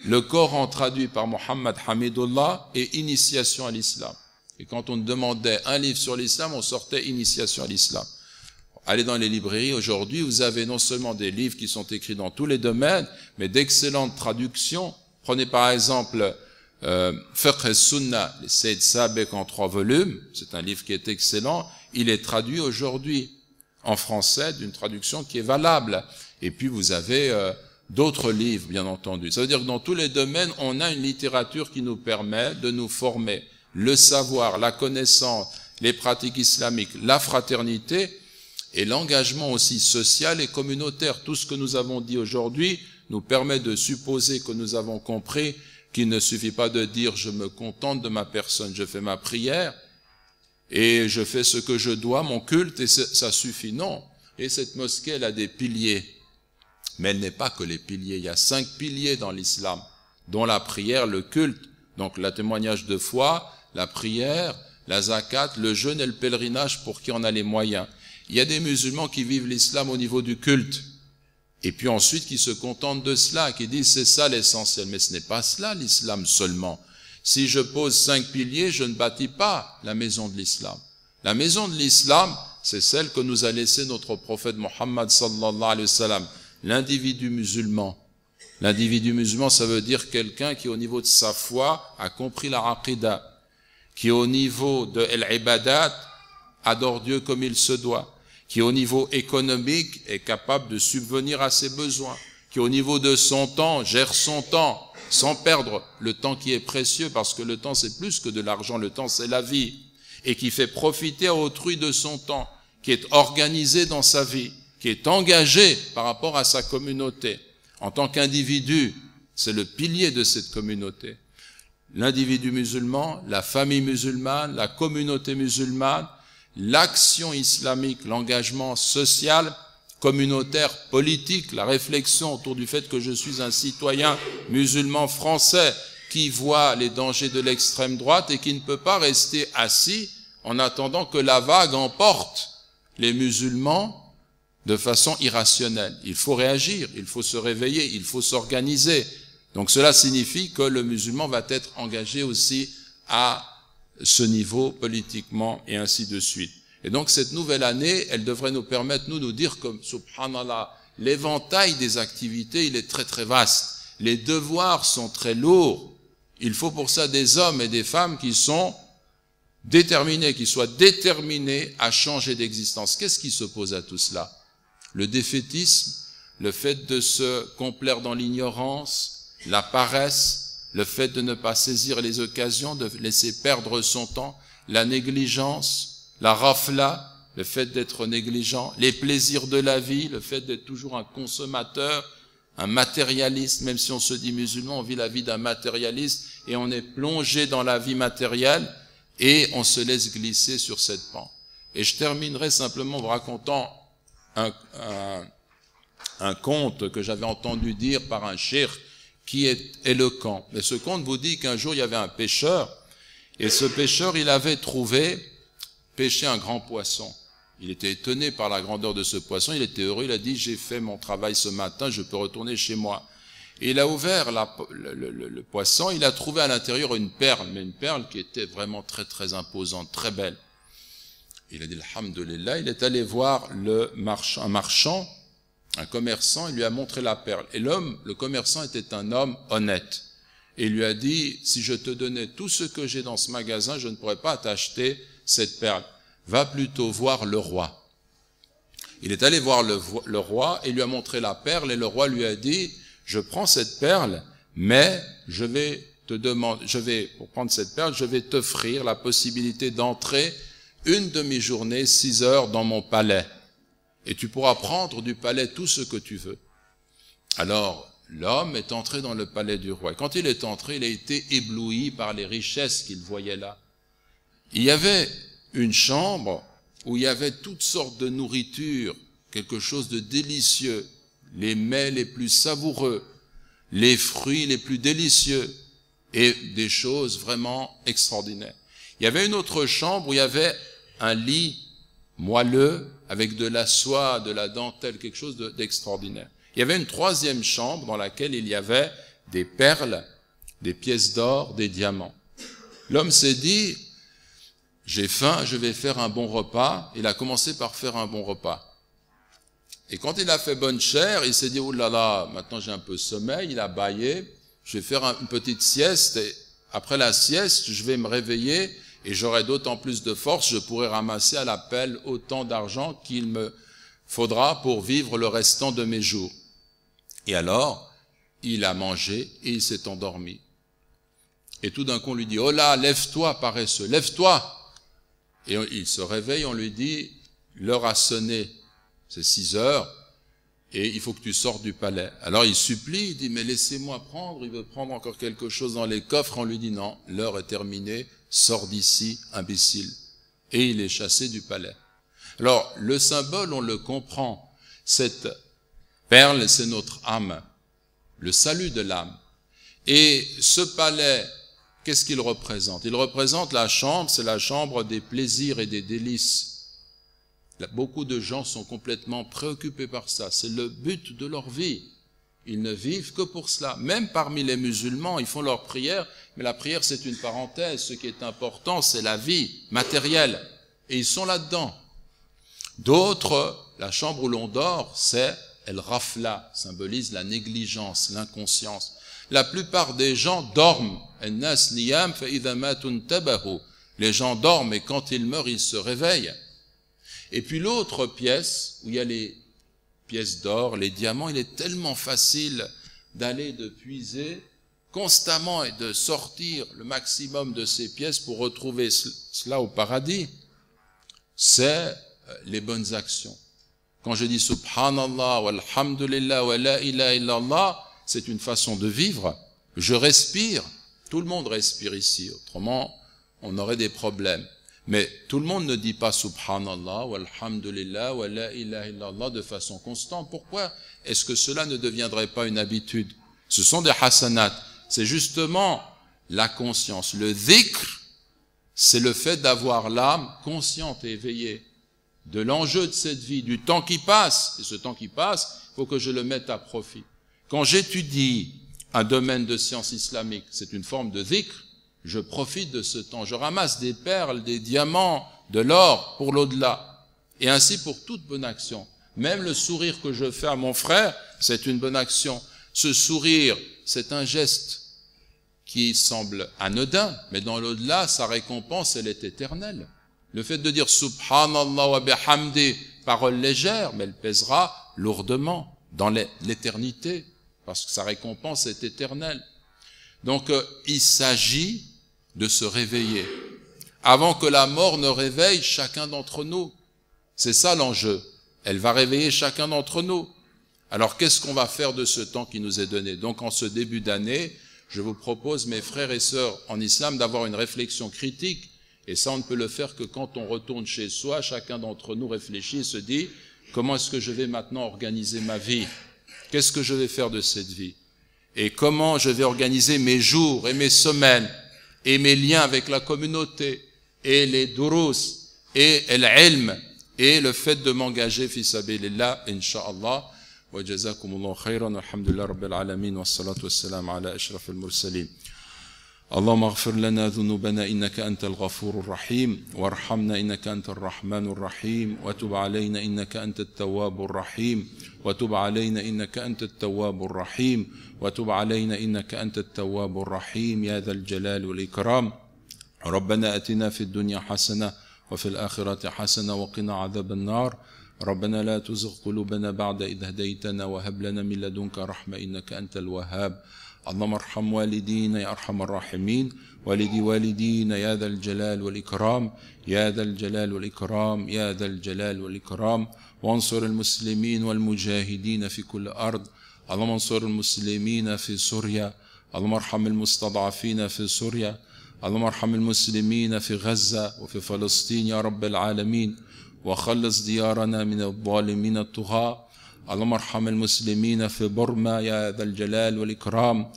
Le Coran traduit par Mohammed Hamidullah et Initiation à l'islam. Et quand on demandait un livre sur l'islam, on sortait Initiation à l'islam. Allez dans les librairies aujourd'hui, vous avez non seulement des livres qui sont écrits dans tous les domaines, mais d'excellentes traductions. Prenez par exemple Fiqh al-Sunnah, les Sayyid Sabiq en 3 volumes, c'est un livre qui est excellent, il est traduit aujourd'hui en français d'une traduction qui est valable. Et puis vous avez d'autres livres, bien entendu. Ça veut dire que dans tous les domaines, on a une littérature qui nous permet de nous former. Le savoir, la connaissance, les pratiques islamiques, la fraternité et l'engagement aussi social et communautaire. Tout ce que nous avons dit aujourd'hui nous permet de supposer que nous avons compris qu'il ne suffit pas de dire « je me contente de ma personne, je fais ma prière et je fais ce que je dois, mon culte, et ça suffit ». Non. Et cette mosquée, elle a des piliers. Mais elle n'est pas que les piliers. Il y a 5 piliers dans l'islam, dont la prière, le culte, donc le témoignage de foi, la prière, la zakat, le jeûne et le pèlerinage pour qui en a les moyens. Il y a des musulmans qui vivent l'islam au niveau du culte. Et puis ensuite qui se contentent de cela, qui disent c'est ça l'essentiel. Mais ce n'est pas cela l'islam seulement. Si je pose 5 piliers, je ne bâtis pas la maison de l'islam. La maison de l'islam, c'est celle que nous a laissée notre prophète Mohammed sallallahu alayhi wa sallam. L'individu musulman. L'individu musulman, ça veut dire quelqu'un qui au niveau de sa foi a compris la aqidah, qui au niveau de l'ibadat adore Dieu comme il se doit, qui au niveau économique est capable de subvenir à ses besoins, qui au niveau de son temps gère son temps sans perdre le temps qui est précieux, parce que le temps c'est plus que de l'argent, le temps c'est la vie, et qui fait profiter à autrui de son temps, qui est organisé dans sa vie, qui est engagé par rapport à sa communauté. En tant qu'individu, c'est le pilier de cette communauté. L'individu musulman, la famille musulmane, la communauté musulmane, l'action islamique, l'engagement social, communautaire, politique, la réflexion autour du fait que je suis un citoyen musulman français qui voit les dangers de l'extrême droite et qui ne peut pas rester assis en attendant que la vague emporte les musulmans de façon irrationnelle. Il faut réagir, il faut se réveiller, il faut s'organiser. Donc cela signifie que le musulman va être engagé aussi à ce niveau politiquement et ainsi de suite. Et donc cette nouvelle année, elle devrait nous permettre, nous dire que, subhanallah, l'éventail des activités, il est très très vaste. Les devoirs sont très lourds. Il faut pour ça des hommes et des femmes qui sont déterminés, qui soient déterminés à changer d'existence. Qu'est-ce qui s'oppose à tout cela? Le défaitisme, le fait de se complaire dans l'ignorance, la paresse, le fait de ne pas saisir les occasions, de laisser perdre son temps, la négligence, la rafla, le fait d'être négligent, les plaisirs de la vie, le fait d'être toujours un consommateur, un matérialiste, même si on se dit musulman, on vit la vie d'un matérialiste et on est plongé dans la vie matérielle. et on se laisse glisser sur cette pente. Et je terminerai simplement en vous racontant un conte que j'avais entendu dire par un cheikh qui est éloquent. Mais ce conte vous dit qu'un jour il y avait un pêcheur, et ce pêcheur, il avait pêché un grand poisson. Il était étonné par la grandeur de ce poisson, il était heureux, il a dit, j'ai fait mon travail ce matin, je peux retourner chez moi. Et il a ouvert le poisson, il a trouvé à l'intérieur une perle, mais une perle qui était vraiment très très imposante, très belle. Il a dit, alhamdoulilah, il est allé voir un marchand, un commerçant, il lui a montré la perle. Et le commerçant était un homme honnête. Et il lui a dit, si je te donnais tout ce que j'ai dans ce magasin, je ne pourrais pas t'acheter cette perle. Va plutôt voir le roi. Il est allé voir le roi et lui a montré la perle, et le roi lui a dit, je prends cette perle, mais pour prendre cette perle, je vais t'offrir la possibilité d'entrer une demi-journée, 6 heures dans mon palais. Et tu pourras prendre du palais tout ce que tu veux. Alors, l'homme est entré dans le palais du roi. Et quand il est entré, il a été ébloui par les richesses qu'il voyait là. Il y avait une chambre où il y avait toutes sortes de nourriture, quelque chose de délicieux, les mets les plus savoureux, les fruits les plus délicieux et des choses vraiment extraordinaires. Il y avait une autre chambre où il y avait un lit moelleux avec de la soie, de la dentelle, quelque chose d'extraordinaire. Il y avait une troisième chambre dans laquelle il y avait des perles, des pièces d'or, des diamants. L'homme s'est dit, j'ai faim, je vais faire un bon repas. Il a commencé par faire un bon repas. Et quand il a fait bonne chère, il s'est dit, oh là là, maintenant j'ai un peu sommeil, il a bâillé, je vais faire une petite sieste, et après la sieste, je vais me réveiller, et j'aurai d'autant plus de force, je pourrai ramasser à la pelle autant d'argent qu'il me faudra pour vivre le restant de mes jours. Et alors, il a mangé et il s'est endormi. Et tout d'un coup, on lui dit, oh là, lève-toi, paresseux, lève-toi. Et il se réveille, on lui dit, l'heure a sonné, c'est 6 heures, et il faut que tu sortes du palais. Alors il supplie, il dit, mais laissez-moi prendre, il veut prendre encore quelque chose dans les coffres, on lui dit, non, l'heure est terminée, sors d'ici, imbécile. Et il est chassé du palais. Alors, le symbole, on le comprend, cette perle, c'est notre âme, le salut de l'âme. Et ce palais, qu'est-ce qu'il représente? Il représente la chambre, c'est la chambre des plaisirs et des délices. Beaucoup de gens sont complètement préoccupés par ça. C'est le but de leur vie. Ils ne vivent que pour cela. Même parmi les musulmans, ils font leur prière, mais la prière, c'est une parenthèse. Ce qui est important, c'est la vie matérielle. Et ils sont là-dedans. D'autres, la chambre où l'on dort, c'est el-rafla, symbolise la négligence, l'inconscience. La plupart des gens dorment. Les gens dorment et quand ils meurent, ils se réveillent. Et puis l'autre pièce, où il y a les pièces d'or, les diamants, il est tellement facile d'aller de puiser constamment et de sortir le maximum de ces pièces pour retrouver cela au paradis. C'est les bonnes actions. Quand je dis subhanallah, walhamdulillah, wa la ilaha illallah, c'est une façon de vivre. Je respire. Tout le monde respire ici. Autrement, on aurait des problèmes. Mais tout le monde ne dit pas subhanallah, walhamdulillah, wa la ilaha illallah de façon constante. Pourquoi est-ce que cela ne deviendrait pas une habitude? Ce sont des hasanats. C'est justement la conscience. Le dhikr, c'est le fait d'avoir l'âme consciente et éveillée de l'enjeu de cette vie, du temps qui passe. Et ce temps qui passe, il faut que je le mette à profit. Quand j'étudie un domaine de science islamique, c'est une forme de dhikr, je profite de ce temps, je ramasse des perles, des diamants, de l'or pour l'au-delà. Et ainsi pour toute bonne action. Même le sourire que je fais à mon frère, c'est une bonne action. Ce sourire, c'est un geste qui semble anodin, mais dans l'au-delà, sa récompense, elle est éternelle. Le fait de dire subhanallah wa bihamdi, parole légère, mais elle pèsera lourdement dans l'éternité, parce que sa récompense est éternelle. Donc, il s'agit de se réveiller, avant que la mort ne réveille chacun d'entre nous. C'est ça l'enjeu. Elle va réveiller chacun d'entre nous. Alors, qu'est-ce qu'on va faire de ce temps qui nous est donné? Donc, en ce début d'année, je vous propose, mes frères et sœurs en islam, d'avoir une réflexion critique Et ça, on ne peut le faire que quand on retourne chez soi, chacun d'entre nous réfléchit et se dit, comment est-ce que je vais maintenant organiser ma vie? Qu'est-ce que je vais faire de cette vie? Et comment je vais organiser mes jours et mes semaines et mes liens avec la communauté et les durus et l'ilm et le fait de m'engager fi sabilillah, incha'Allah. Wa jazakumullahu khayran, alhamdulillah rabbil alamin, wa salatu wa salam ala ashrafil mursalin. اللهم اغفر لنا ذنوبنا إنك أنت الغفور الرحيم وارحمنا إنك أنت الرحمن الرحيم وتب علينا إنك أنت التواب الرحيم وتب علينا إنك أنت التواب الرحيم وتب علينا إنك أنت التواب الرحيم يا ذا الجلال والإكرام. ربنا أتنا في الدنيا حسنة وفي الآخرة حسنة وقنا عذاب النار. ربنا لا تزغ قلوبنا بعد إذ هديتنا وهب لنا من لدنك رحمة إنك أنت الوهاب. اللهم ارحم والدينا يا أرحم الراحمين، والدي والدينا يا ذا الجلال والإكرام، يا ذا الجلال والإكرام، يا ذا الجلال والإكرام. وانصر المسلمين والمجاهدين في كل أرض. اللهم انصر المسلمين في سوريا، اللهم ارحم المستضعفين في سوريا، اللهم ارحم المسلمين في غزة وفي فلسطين يا رب العالمين، وخلص ديارنا من الظالمين الطغاة. اللهم ارحم المسلمين في بورما يا ذا الجلال والإكرام.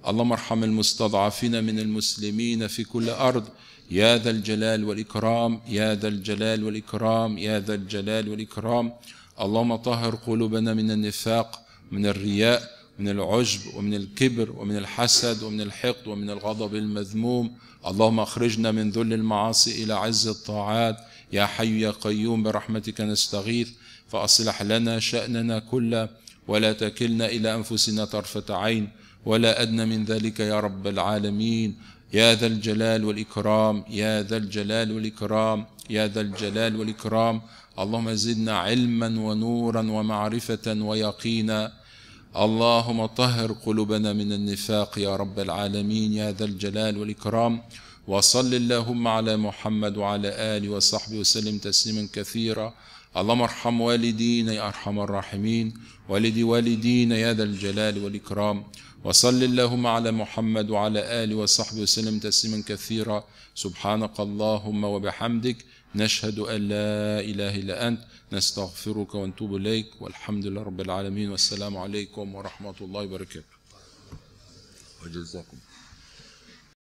اللهم ارحم المستضعفين من المسلمين في كل أرض يا ذا الجلال والإكرام، يا ذا الجلال والإكرام، يا ذا الجلال والإكرام. اللهم طهر قلوبنا من النفاق، من الرياء، من العجب ومن الكبر ومن الحسد ومن الحقد ومن الغضب المذموم. اللهم اخرجنا من ذل المعاصي إلى عز الطاعات يا حي يا قيوم برحمتك نستغيث. فأصلح لنا شأننا كله ولا تكلنا إلى أنفسنا طرفة عين ولا أدنى من ذلك يا رب العالمين، يا ذا الجلال والإكرام، يا ذا الجلال والإكرام، يا ذا الجلال والإكرام. اللهم زدنا علما ونورا ومعرفة ويقينا. اللهم طهر قلوبنا من النفاق يا رب العالمين، يا ذا الجلال والإكرام. وصل اللهم على محمد وعلى آله وصحبه وسلم تسليما كثيرا. اللهم ارحم والدينا يا أرحم الراحمين، والدي والدينا يا ذا الجلال والإكرام. وصل اللهم على محمد وعلى آله وصحبه وسلم تسليما كثيرا. سبحانك اللهم وبحمدك نشهد أن لا إله إلا أنت نستغفرك ونتوب إليك، والحمد لله رب العالمين، والسلام عليكم ورحمة الله وبركاته. وجزاكم